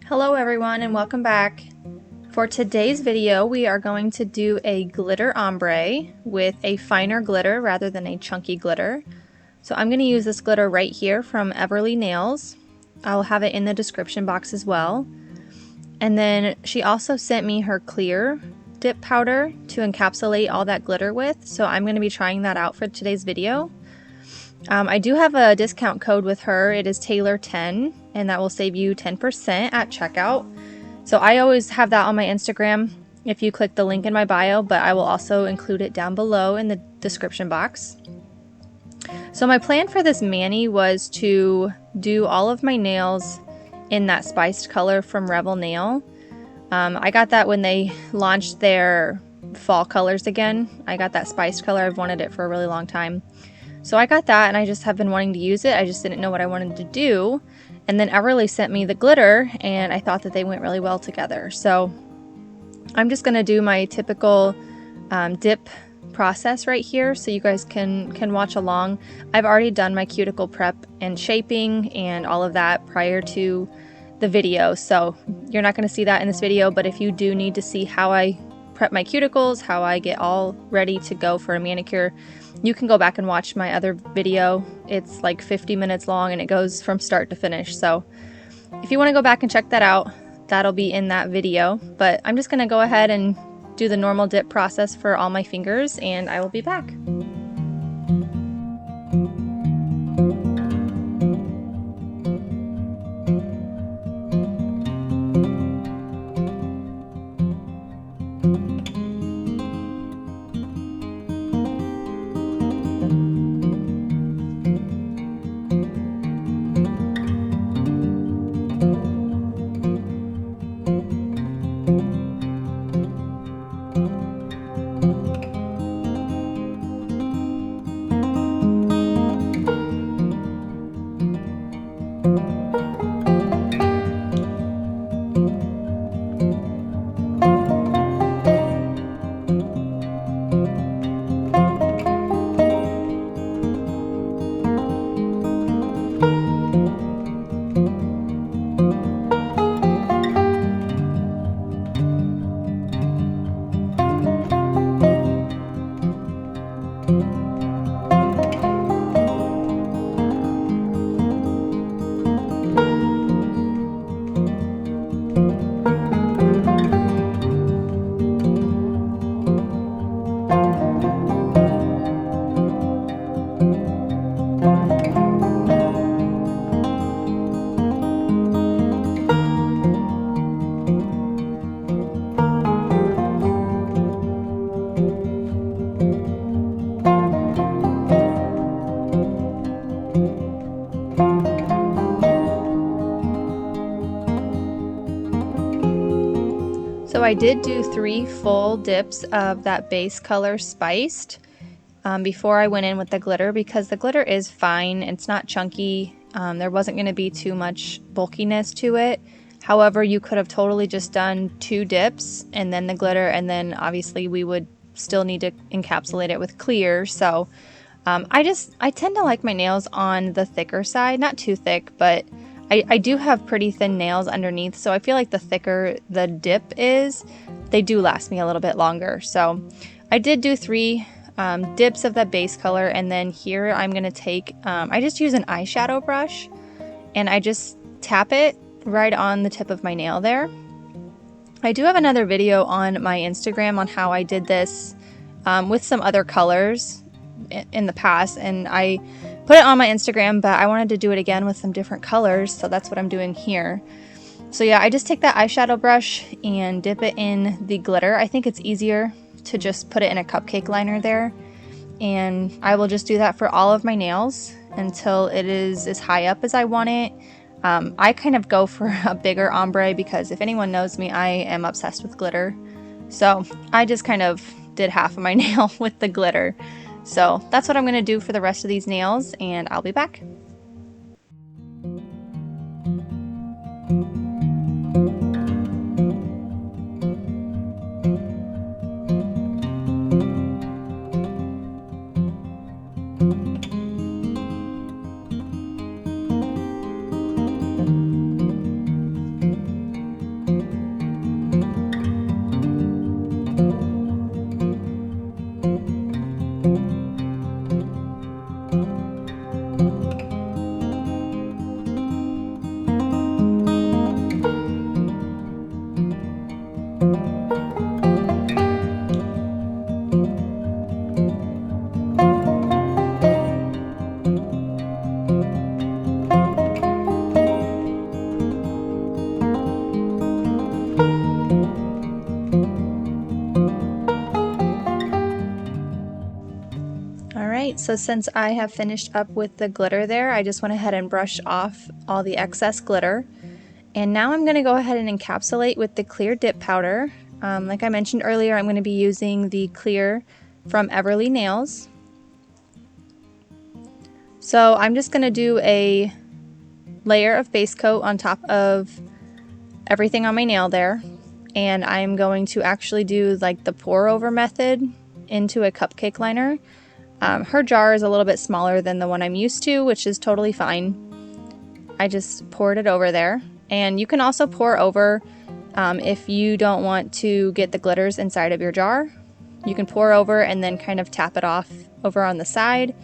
Hello everyone and welcome back. For today's video we are going to do a glitter ombre with a finer glitter rather than a chunky glitter. So I'm going to use this glitter right here from Everly Nails. I'll have it in the description box as well. And then she also sent me her clear dip powder to encapsulate all that glitter with, so I'm going to be trying that out for today's video. I do have a discount code with her. It is Taylor10, and that will save you 10% at checkout. So I always have that on my Instagram if you click the link in my bio, but I will also include it down below in the description box. So my plan for this mani was to do all of my nails in that spiced color from Revel Nail. I got that when they launched their fall colors again. I got that spiced color. I've wanted it for a really long time. So I got that and I just have been wanting to use it. I just didn't know what I wanted to do. And then Everly sent me the glitter and I thought that they went really well together. So I'm just going to do my typical dip process right here so you guys can watch along. I've already done my cuticle prep and shaping and all of that prior to the video. So you're not going to see that in this video, but if you do need to see how I prep my cuticles, how I get all ready to go for a manicure, you can go back and watch my other video. It's like 50 minutes long and it goes from start to finish. So if you want to go back and check that out, that'll be in that video. But I'm just going to go ahead and do the normal dip process for all my fingers and I will be back. So I did do 3 full dips of that base color spiced before I went in with the glitter, because the glitter is fine. It's not chunky. There wasn't going to be too much bulkiness to it. However, you could have totally just done 2 dips and then the glitter, and then obviously we would still need to encapsulate it with clear. So I tend to like my nails on the thicker side, not too thick, but I do have pretty thin nails underneath, so I feel like the thicker the dip is, they do last me a little bit longer. So I did do 3 dips of that base color, and then here I'm going to take, I just use an eyeshadow brush, and I just tap it right on the tip of my nail there. I do have another video on my Instagram on how I did this with some other colors in the past, and I put it on my Instagram, but I wanted to do it again with some different colors, so that's what I'm doing here. So yeah, I just take that eyeshadow brush and dip it in the glitter. I think it's easier to just put it in a cupcake liner there, and I will just do that for all of my nails until it is as high up as I want it. I kind of go for a bigger ombre because if anyone knows me, I am obsessed with glitter. So I just kind of did half of my nail with the glitter. So that's what I'm going to do for the rest of these nails, and I'll be back. Alright, so since I have finished up with the glitter there, I just went ahead and brushed off all the excess glitter. And now I'm going to go ahead and encapsulate with the clear dip powder. Like I mentioned earlier, I'm going to be using the clear from Everly Nails. So I'm just going to do a layer of base coat on top of everything on my nail there. And I'm going to actually do like the pour over method into a cupcake liner. Her jar is a little bit smaller than the one I'm used to, which is totally fine. I just poured it over there. And you can also pour over if you don't want to get the glitters inside of your jar. You can pour over and then kind of tap it off over on the side.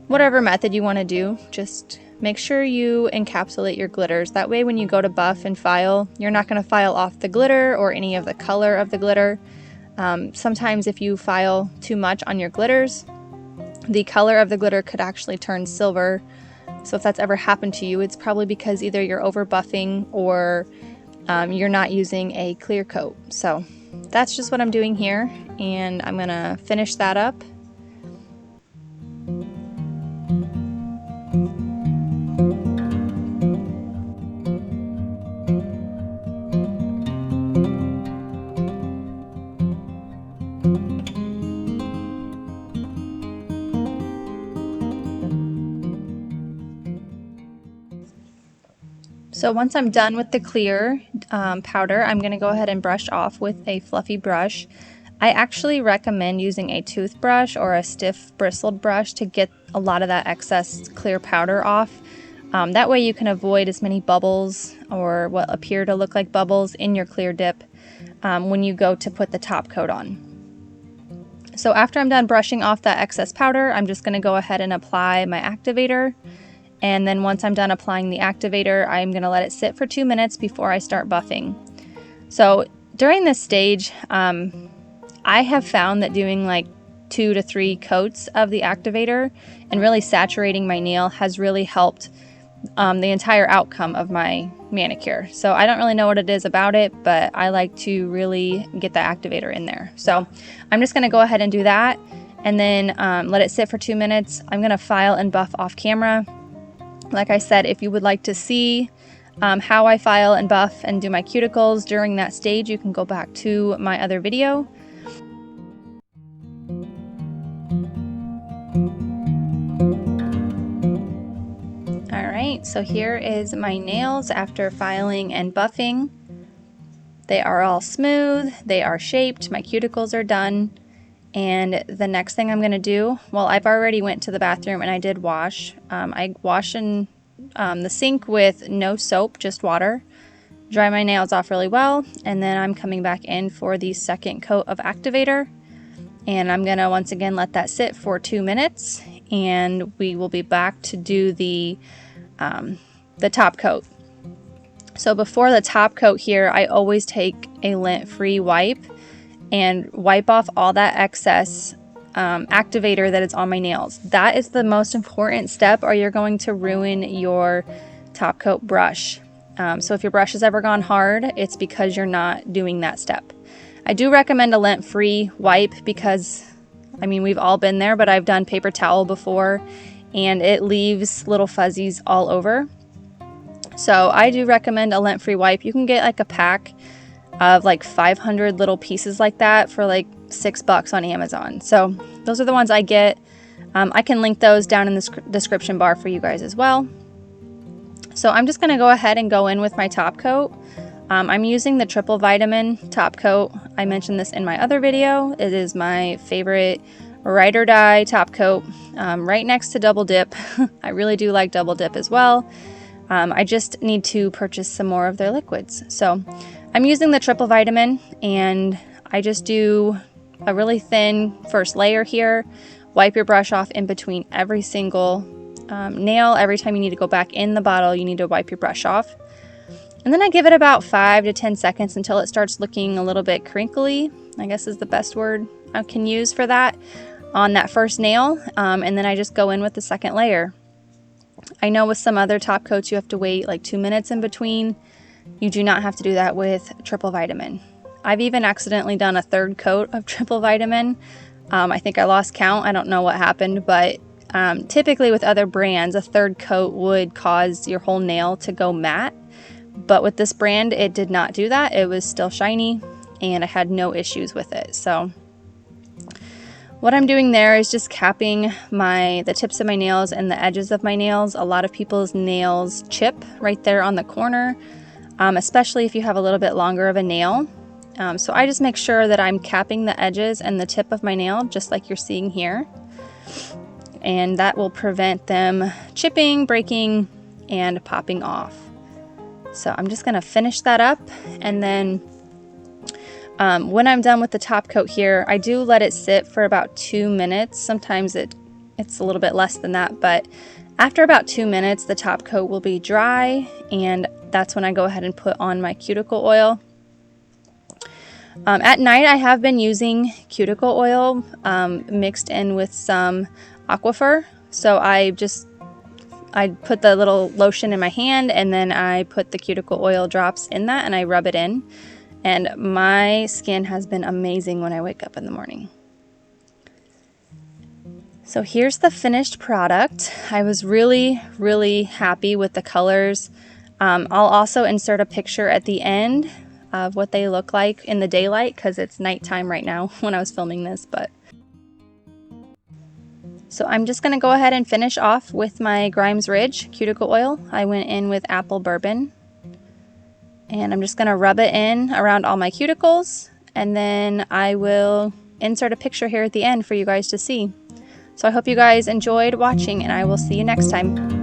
Whatever method you want to do, just make sure you encapsulate your glitters. That way when you go to buff and file, you're not going to file off the glitter or any of the color of the glitter. Sometimes if you file too much on your glitters, the color of the glitter could actually turn silver. So if that's ever happened to you, it's probably because either you're over buffing or you're not using a clear coat. So that's just what I'm doing here, and I'm gonna finish that up. So once I'm done with the clear powder, I'm going to go ahead and brush off with a fluffy brush. I actually recommend using a toothbrush or a stiff bristled brush to get a lot of that excess clear powder off. That way you can avoid as many bubbles or what appear to look like bubbles in your clear dip when you go to put the top coat on. So after I'm done brushing off that excess powder, I'm just going to go ahead and apply my activator. And then once I'm done applying the activator, I'm going to let it sit for 2 minutes before I start buffing. So during this stage, I have found that doing like 2 to 3 coats of the activator and really saturating my nail has really helped the entire outcome of my manicure. So I don't really know what it is about it, but I like to really get the activator in there. So I'm just going to go ahead and do that and then let it sit for 2 minutes. I'm going to file and buff off camera. Like I said, if you would like to see how I file and buff and do my cuticles during that stage, you can go back to my other video. Alright, so here is my nails after filing and buffing. They are all smooth, they are shaped, my cuticles are done. And the next thing I'm going to do, well, I've already went to the bathroom and I did wash. I wash in the sink with no soap, just water. Dry my nails off really well, and then I'm coming back in for the second coat of activator. And I'm going to once again let that sit for 2 minutes, and we will be back to do the top coat. So before the top coat here, I always take a lint-free wipe and wipe off all that excess activator that is on my nails. That is the most important step, or you're going to ruin your top coat brush. So if your brush has ever gone hard, it's because you're not doing that step. I do recommend a lint-free wipe because, I mean, we've all been there, but I've done paper towel before and it leaves little fuzzies all over. So I do recommend a lint-free wipe. You can get like a pack of like 500 little pieces like that for like $6 on Amazon. So those are the ones I get. I can link those down in the description bar for you guys as well. So I'm just going to go ahead and go in with my top coat. I'm using the triple vitamin top coat. I mentioned this in my other video. It is my favorite ride or die top coat, right next to double dip. I really do like double dip as well. I just need to purchase some more of their liquids. So I'm using the triple vitamin, and I just do a really thin first layer here. Wipe your brush off in between every single nail. Every time you need to go back in the bottle, you need to wipe your brush off. And then I give it about 5 to 10 seconds until it starts looking a little bit crinkly, I guess is the best word I can use for that, on that first nail. And then I just go in with the second layer. I know with some other top coats you have to wait like 2 minutes in between. You do not have to do that with triple vitamin. I've even accidentally done a third coat of triple vitamin I think I lost count. I don't know what happened, but typically with other brands, a third coat would cause your whole nail to go matte. But with this brand, it did not do that. It was still shiny and I had no issues with it. So what I'm doing there is just capping the tips of my nails and the edges of my nails. A lot of people's nails chip right there on the corner, especially if you have a little bit longer of a nail. So I just make sure that I'm capping the edges and the tip of my nail, just like you're seeing here. And that will prevent them chipping, breaking, and popping off. So I'm just gonna finish that up, and then when I'm done with the top coat here, I do let it sit for about 2 minutes. Sometimes it's a little bit less than that, but after about 2 minutes, the top coat will be dry, and that's when I go ahead and put on my cuticle oil. At night, I have been using cuticle oil mixed in with some Aquifer. So I put the little lotion in my hand, and then I put the cuticle oil drops in that, and I rub it in. And my skin has been amazing when I wake up in the morning. So here's the finished product. I was really, really happy with the colors. I'll also insert a picture at the end of what they look like in the daylight, because it's nighttime right now when I was filming this. So I'm just going to go ahead and finish off with my Grimes Ridge cuticle oil. I went in with apple bourbon. And I'm just going to rub it in around all my cuticles, and then I will insert a picture here at the end for you guys to see. So I hope you guys enjoyed watching, and I will see you next time.